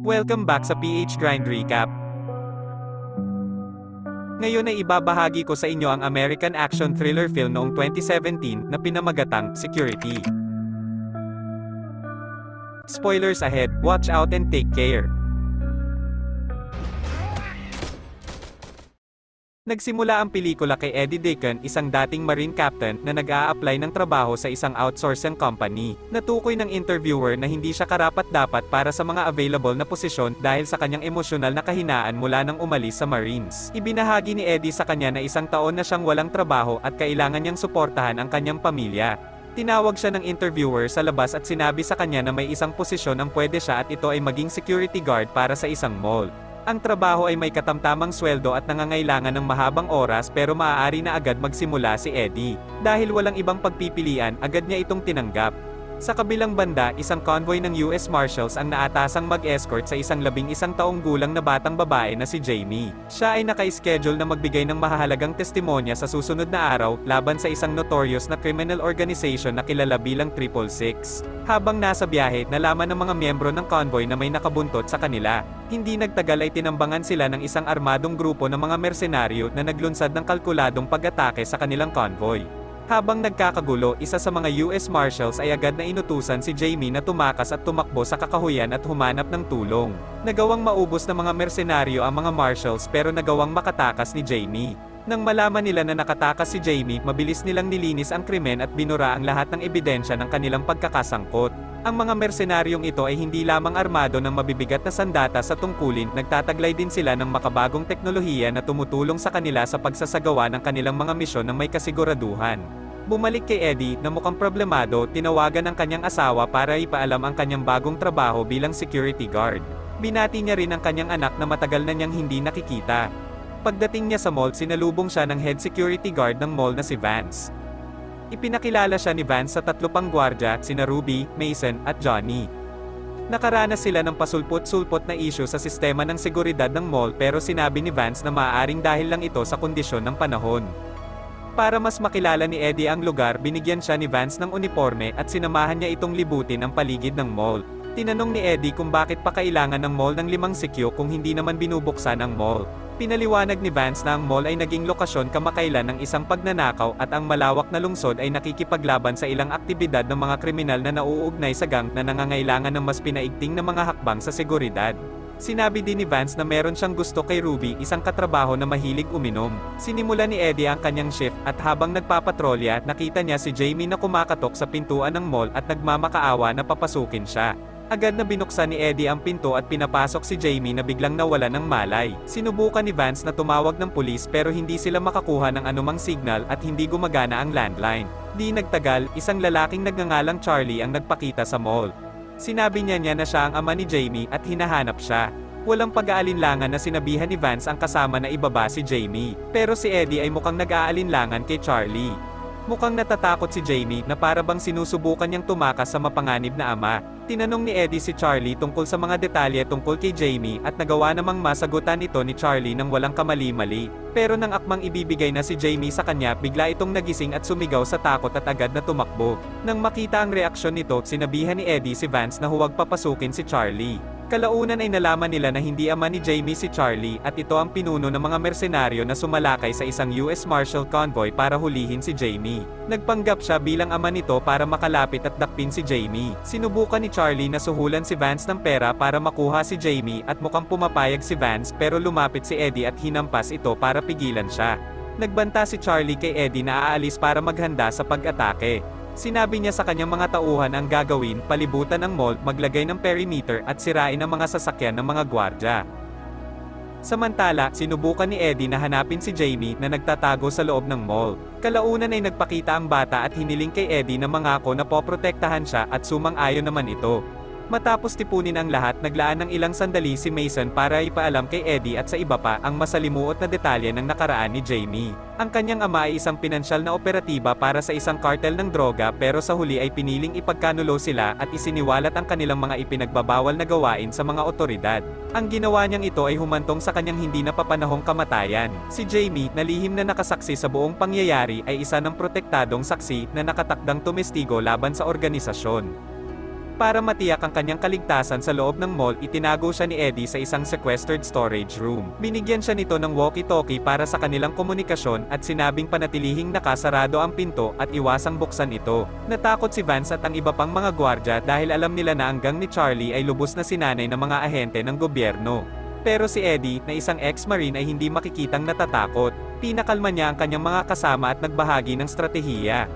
Welcome back sa PH Grind Recap. Ngayon ay ibabahagi ko sa inyo ang American action thriller film noong 2017 na pinamagatang Security. Spoilers ahead, watch out and take care. Nagsimula ang pelikula kay Eddie Deacon, isang dating Marine Captain na nag-a-apply ng trabaho sa isang outsourcing company. Natukoy ng interviewer na hindi siya karapat-dapat para sa mga available na posisyon dahil sa kanyang emosyonal na kahinaan mula nang umalis sa Marines. Ibinahagi ni Eddie sa kanya na isang taon na siyang walang trabaho at kailangan niyang suportahan ang kanyang pamilya. Tinawag siya ng interviewer sa labas at sinabi sa kanya na may isang posisyon ang pwede siya at ito ay maging security guard para sa isang mall. Ang trabaho ay may katamtamang sweldo at nangangailangan ng mahabang oras pero maaari na agad magsimula si Eddie. Dahil walang ibang pagpipilian, agad niya itong tinanggap. Sa kabilang banda, isang convoy ng US Marshals ang naatasang mag-escort sa isang 11 taong gulang na batang babae na si Jamie. Siya ay naka-schedule na magbigay ng mahahalagang testimonya sa susunod na araw, laban sa isang notorious na criminal organization na kilala bilang 666. Habang nasa biyahe, nalaman ng mga miyembro ng convoy na may nakabuntot sa kanila. Hindi nagtagal ay tinambangan sila ng isang armadong grupo ng mga mersenaryo na naglunsad ng kalkuladong pag-atake sa kanilang convoy. Habang nagkakagulo, isa sa mga US Marshals ay agad na inutusan si Jamie na tumakas at tumakbo sa kakahuyan at humanap ng tulong. Nagawang maubos ng mga mersenaryo ang mga Marshals pero nagawang makatakas ni Jamie. Nang malaman nila na nakatakas si Jamie, mabilis nilang nilinis ang krimen at binura ang lahat ng ebidensya ng kanilang pagkakasangkot. Ang mga mersenaryong ito ay hindi lamang armado ng mabibigat na sandata sa tungkulin, nagtataglay din sila ng makabagong teknolohiya na tumutulong sa kanila sa pagsasagawa ng kanilang mga misyon ng may kasiguraduhan. Bumalik kay Eddie, na mukhang problemado, tinawagan ang kanyang asawa para ipaalam ang kanyang bagong trabaho bilang security guard. Binati niya rin ang kanyang anak na matagal na niyang hindi nakikita. Pagdating niya sa mall, sinalubong siya ng head security guard ng mall na si Vance. Ipinakilala siya ni Vance sa 3 pang gwardya, sina Ruby, Mason, at Johnny. Nakaranas sila ng pasulpot-sulpot na issue sa sistema ng seguridad ng mall pero sinabi ni Vance na maaaring dahil lang ito sa kondisyon ng panahon. Para mas makilala ni Eddie ang lugar, binigyan siya ni Vance ng uniforme at sinamahan niya itong libutin ang paligid ng mall. Tinanong ni Eddie kung bakit pa kailangan ng mall ng 5 sekyo kung hindi naman binubuksan ang mall. Pinaliwanag ni Vance na ang mall ay naging lokasyon kamakailan ng isang pagnanakaw at ang malawak na lungsod ay nakikipaglaban sa ilang aktibidad ng mga kriminal na nauugnay sa gang na nangangailangan ng mas pinaigting na mga hakbang sa seguridad. Sinabi din ni Vance na meron siyang gusto kay Ruby, isang katrabaho na mahilig uminom. Sinimula ni Eddie ang kanyang shift at habang nagpapatrolya, nakita niya si Jamie na kumakatok sa pintuan ng mall at nagmamakaawa na papasukin siya. Agad na binuksan ni Eddie ang pinto at pinapasok si Jamie na biglang nawala ng malay. Sinubukan ni Vance na tumawag ng pulis pero hindi sila makakuha ng anumang signal at hindi gumagana ang landline. Di nagtagal, isang lalaking nagngangalang Charlie ang nagpakita sa mall. Sinabi niya na siya ang ama ni Jamie at hinahanap siya. Walang pag-aalinlangan na sinabihan ni Vance ang kasama na ibaba si Jamie. Pero si Eddie ay mukhang nag-aalinlangan kay Charlie. Mukhang natatakot si Jamie na para bang sinusubukan niyang tumakas sa mapanganib na ama. Tinanong ni Eddie si Charlie tungkol sa mga detalye tungkol kay Jamie at nagawa namang masagutan ito ni Charlie nang walang kamali-mali. Pero nang akmang ibibigay na si Jamie sa kanya, bigla itong nagising at sumigaw sa takot at agad na tumakbo. Nang makita ang reaksyon nito, sinabihan ni Eddie si Vance na huwag papasukin si Charlie. Kalaunan ay nalaman nila na hindi ama ni Jamie si Charlie at ito ang pinuno ng mga mersenaryo na sumalakay sa isang US Marshal convoy para hulihin si Jamie. Nagpanggap siya bilang ama nito para makalapit at dakpin si Jamie. Sinubukan ni Charlie na suhulan si Vance ng pera para makuha si Jamie at mukhang pumapayag si Vance pero lumapit si Eddie at hinampas ito para pigilan siya. Nagbanta si Charlie kay Eddie na aalis para maghanda sa pag-atake. Sinabi niya sa kanyang mga tauhan ang gagawin, palibutan ang mall, maglagay ng perimeter at sirain ang mga sasakyan ng mga gwardya. Samantala, sinubukan ni Eddie na hanapin si Jamie na nagtatago sa loob ng mall. Kalaunan ay nagpakita ang bata at hiniling kay Eddie na mangako na poprotektahan siya at sumang-ayon naman ito. Matapos tipunin ang lahat, naglaan ng ilang sandali si Mason para ipaalam kay Eddie at sa iba pa ang masalimuot na detalye ng nakaraan ni Jamie. Ang kanyang ama ay isang pinansyal na operatiba para sa isang kartel ng droga pero sa huli ay piniling ipagkanulo sila at isiniwalat ang kanilang mga ipinagbabawal na gawain sa mga otoridad. Ang ginawa niyang ito ay humantong sa kanyang hindi napapanahong kamatayan. Si Jamie, na lihim na nakasaksi sa buong pangyayari, ay isa ng protektadong saksi na nakatakdang tumestigo laban sa organisasyon. Para matiyak ang kanyang kaligtasan sa loob ng mall, itinago siya ni Eddie sa isang sequestered storage room. Binigyan siya nito ng walkie-talkie para sa kanilang komunikasyon at sinabing panatilihing nakasarado ang pinto at iwasang buksan ito. Natakot si Vance at ang iba pang mga gwardya dahil alam nila na ang gang ni Charlie ay lubos na sinanay ng mga ahente ng gobyerno. Pero si Eddie, na isang ex-marine, ay hindi makikitang natatakot. Pinakalma niya ang kanyang mga kasama at nagbahagi ng stratehiya.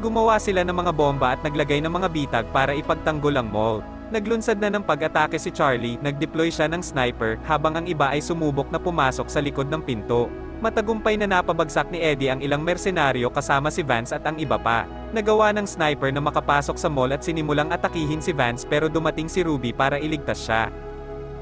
Gumawa sila ng mga bomba at naglagay ng mga bitag para ipagtanggol ang mall. Naglunsad na ng pag-atake si Charlie, nag-deploy siya ng sniper, habang ang iba ay sumubok na pumasok sa likod ng pinto. Matagumpay na napabagsak ni Eddie ang ilang mersenaryo kasama si Vance at ang iba pa. Nagawa ng sniper na makapasok sa mall at sinimulang atakihin si Vance pero dumating si Ruby para iligtas siya.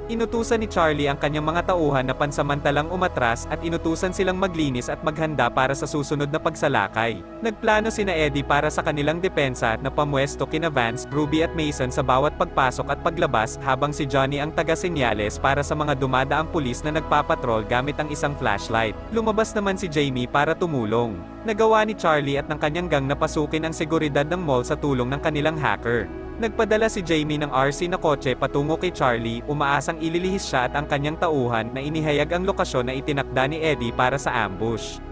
Inutusan ni Charlie ang kanyang mga tauhan na pansamantalang umatras at inutusan silang maglinis at maghanda para sa susunod na pagsalakay. Nagplano sina Eddie para sa kanilang depensa na pamwesto kina Vance, Ruby at Mason sa bawat pagpasok at paglabas habang si Johnny ang taga-senyales para sa mga dumadaang pulis na nagpapatrol gamit ang isang flashlight. Lumabas naman si Jamie para tumulong. Nagawa ni Charlie at ng kanyang gang na pasukin ang seguridad ng mall sa tulong ng kanilang hacker. Nagpadala si Jamie ng RC na kotse patungo kay Charlie, umaasang ililihis siya at ang kanyang tauhan na inihayag ang lokasyon na itinakda ni Eddie para sa ambush.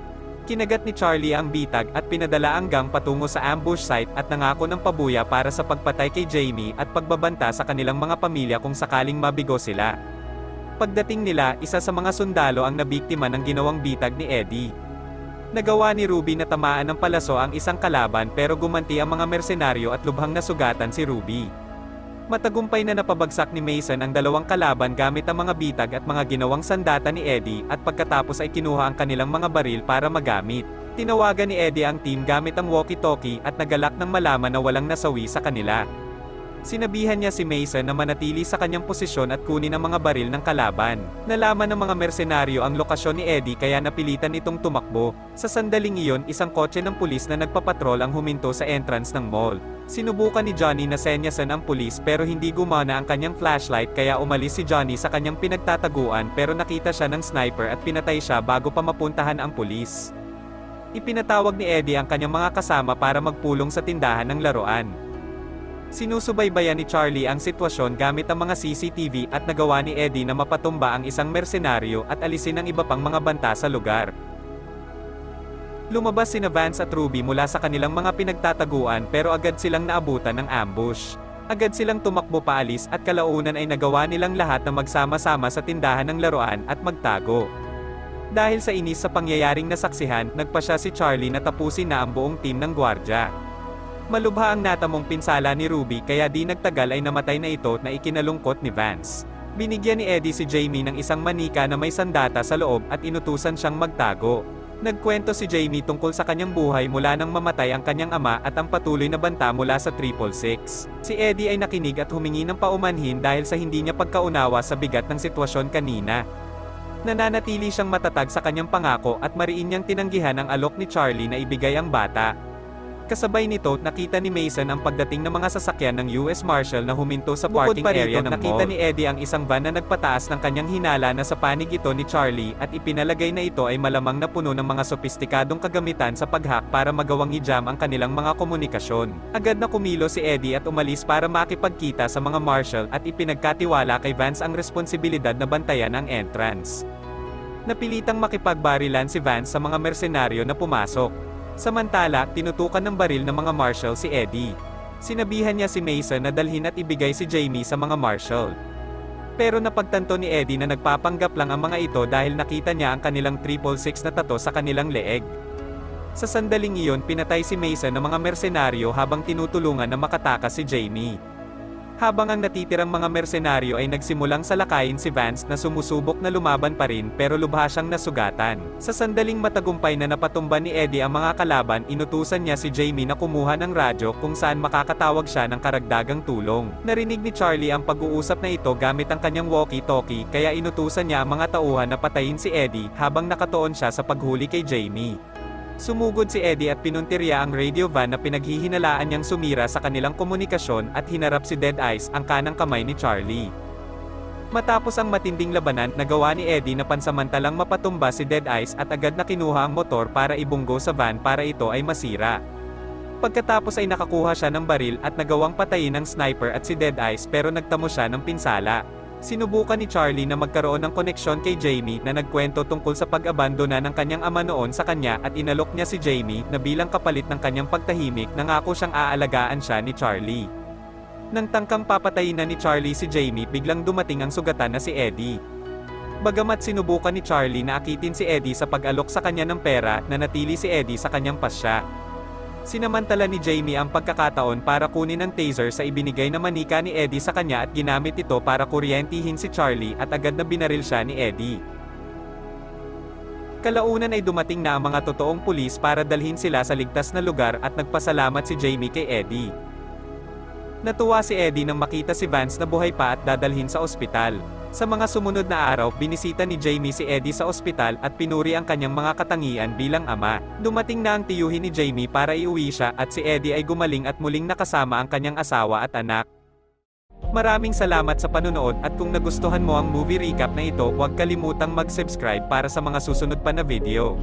Kinagat ni Charlie ang bitag at pinadala ang gang patungo sa ambush site at nangako ng pabuya para sa pagpatay kay Jamie at pagbabanta sa kanilang mga pamilya kung sakaling mabigo sila. Pagdating nila, isa sa mga sundalo ang nabiktima ng ginawang bitag ni Eddie. Nagawa ni Ruby na tamaan ng palaso ang isang kalaban pero gumanti ang mga mersenaryo at lubhang nasugatan si Ruby. Matagumpay na napabagsak ni Mason ang dalawang kalaban gamit ang mga bitag at mga ginawang sandata ni Eddie at pagkatapos ay kinuha ang kanilang mga baril para magamit. Tinawagan ni Eddie ang team gamit ang walkie-talkie at nagalak ng malaman na walang nasawi sa kanila. Sinabihan niya si Mason na manatili sa kanyang posisyon at kunin ang mga baril ng kalaban. Nalaman ng mga mersenaryo ang lokasyon ni Eddie kaya napilitan itong tumakbo. Sa sandaling iyon, isang kotse ng pulis na nagpapatrol ang huminto sa entrance ng mall. Sinubukan ni Johnny na senyasan ang pulis pero hindi gumana ang kanyang flashlight kaya umalis si Johnny sa kanyang pinagtataguan pero nakita siya ng sniper at pinatay siya bago pa mapuntahan ang pulis. Ipinatawag ni Eddie ang kanyang mga kasama para magpulong sa tindahan ng laruan. Sinusubaybayan ni Charlie ang sitwasyon gamit ang mga CCTV at nagawa ni Eddie na mapatumba ang isang mersenaryo at alisin ang iba pang mga banta sa lugar. Lumabas sina Vance at Ruby mula sa kanilang mga pinagtataguan pero agad silang naabutan ng ambush. Agad silang tumakbo paalis at kalaunan ay nagawa nilang lahat na magsama-sama sa tindahan ng laruan at magtago. Dahil sa inis sa pangyayaring nasaksihan, nagpasya si Charlie na tapusin na ang buong team ng gwardya. Malubha ang natamong pinsala ni Ruby kaya di nagtagal ay namatay na ito na ikinalungkot ni Vance. Binigyan ni Eddie si Jamie ng isang manika na may sandata sa loob at inutusan siyang magtago. Nagkwento si Jamie tungkol sa kanyang buhay mula nang mamatay ang kanyang ama at ang patuloy na banta mula sa 666. Si Eddie ay nakinig at humingi ng paumanhin dahil sa hindi niya pagkaunawa sa bigat ng sitwasyon kanina. Nananatili siyang matatag sa kanyang pangako at mariin niyang tinanggihan ang alok ni Charlie na ibigay ang bata. Kasabay nito, nakita ni Mason ang pagdating ng mga sasakyan ng US Marshal na huminto sa parking area ng mall. Nakita ni Eddie ang isang van na nagpataas ng kanyang hinala na sa panig ito ni Charlie at ipinalagay na ito ay malamang na puno ng mga sopistikadong kagamitan sa pag-hack para magawang i-jam ang kanilang mga komunikasyon. Agad na kumilo si Eddie at umalis para makipagkita sa mga Marshal at ipinagkatiwala kay Vance ang responsibilidad na bantayan ang entrance. Napilitang makipagbarilan si Vance sa mga mersenaryo na pumasok. Samantala, tinutukan ng baril ng mga Marshal si Eddie. Sinabihan niya si Mason na dalhin at ibigay si Jamie sa mga Marshal. Pero napagtanto ni Eddie na nagpapanggap lang ang mga ito dahil nakita niya ang kanilang 666 na tato sa kanilang leeg. Sa sandaling iyon, pinatay si Mason ng mga mersenaryo habang tinutulungan na makatakas si Jamie. Habang ang natitirang mga mersenaryo ay nagsimulang salakayin si Vance na sumusubok na lumaban pa rin pero lubha siyang nasugatan. Sa sandaling matagumpay na napatumba ni Eddie ang mga kalaban, inutusan niya si Jamie na kumuha ng radyo kung saan makakatawag siya ng karagdagang tulong. Narinig ni Charlie ang pag-uusap na ito gamit ang kanyang walkie-talkie kaya inutusan niya ang mga tauhan na patayin si Eddie habang nakatuon siya sa paghuli kay Jamie. Sumugod si Eddie at pinuntirya ang radio van na pinaghihinalaan niyang sumira sa kanilang komunikasyon at hinarap si Dead Eyes, ang kanang kamay ni Charlie. Matapos ang matinding labanan, nagawa ni Eddie na pansamantalang mapatumba si Dead Eyes at agad na kinuha ang motor para ibunggo sa van para ito ay masira. Pagkatapos ay nakakuha siya ng baril at nagawang patayin ng sniper at si Deadeyes pero nagtamo siya ng pinsala. Sinubukan ni Charlie na magkaroon ng koneksyon kay Jamie na nagkwento tungkol sa pag-abandona ng kanyang ama noon sa kanya at inalok niya si Jamie na bilang kapalit ng kanyang pagtahimik nangako siyang aalagaan siya ni Charlie. Nang tangkang papatayin na ni Charlie si Jamie biglang dumating ang sugatan na si Eddie. Bagamat sinubukan ni Charlie na akitin si Eddie sa pag-alok sa kanya ng pera, nanatili si Eddie sa kanyang pasya. Sinamantala ni Jamie ang pagkakataon para kunin ang taser sa ibinigay na manika ni Eddie sa kanya at ginamit ito para kuryentihin si Charlie at agad na binaril siya ni Eddie. Kalaunan ay dumating na ang mga totoong pulis para dalhin sila sa ligtas na lugar at nagpasalamat si Jamie kay Eddie. Natuwa si Eddie nang makita si Vance na buhay pa at dadalhin sa ospital. Sa mga sumunod na araw, binisita ni Jamie si Eddie sa ospital at pinuri ang kanyang mga katangian bilang ama. Dumating na ang tiyuhin ni Jamie para iuwi siya at si Eddie ay gumaling at muling nakasama ang kanyang asawa at anak. Maraming salamat sa panunood at kung nagustuhan mo ang movie recap na ito, huwag kalimutang mag-subscribe para sa mga susunod pa na video.